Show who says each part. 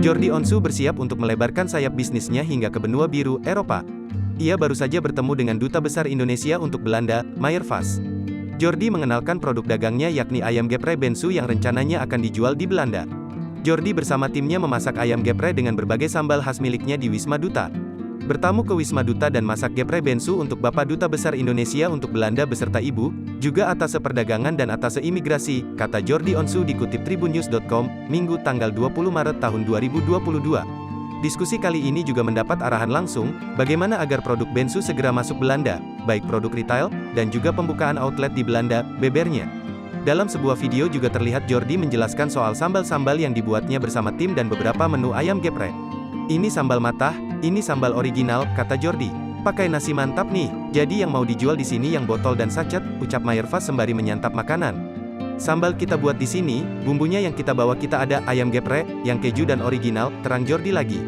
Speaker 1: Jordi Onsu bersiap untuk melebarkan sayap bisnisnya hingga ke benua biru, Eropa. Ia baru saja bertemu dengan Duta Besar Indonesia untuk Belanda, Meijer Vast. Jordi mengenalkan produk dagangnya yakni ayam geprek bensu yang rencananya akan dijual di Belanda. Jordi bersama timnya memasak ayam geprek dengan berbagai sambal khas miliknya di Wisma Duta. Bertamu ke Wisma Duta dan masak geprek bensu untuk Bapak Duta Besar Indonesia untuk Belanda beserta Ibu, juga atase perdagangan dan atase imigrasi, kata Jordi Onsu dikutip tribunnews.com, Minggu tanggal 20 Maret tahun 2022. Diskusi kali ini juga mendapat arahan langsung, bagaimana agar produk bensu segera masuk Belanda, baik produk retail, dan juga pembukaan outlet di Belanda, bebernya. Dalam sebuah video juga terlihat Jordi menjelaskan soal sambal-sambal yang dibuatnya bersama tim dan beberapa menu ayam geprek. Ini sambal matah, ini sambal original, kata Jordi. Pakai nasi mantap nih, jadi yang mau dijual di sini yang botol dan sachet, ucap Meijer Vast sembari menyantap makanan. Sambal kita buat di sini, bumbunya yang kita bawa kita ada ayam geprek, yang keju dan original, terang Jordi lagi.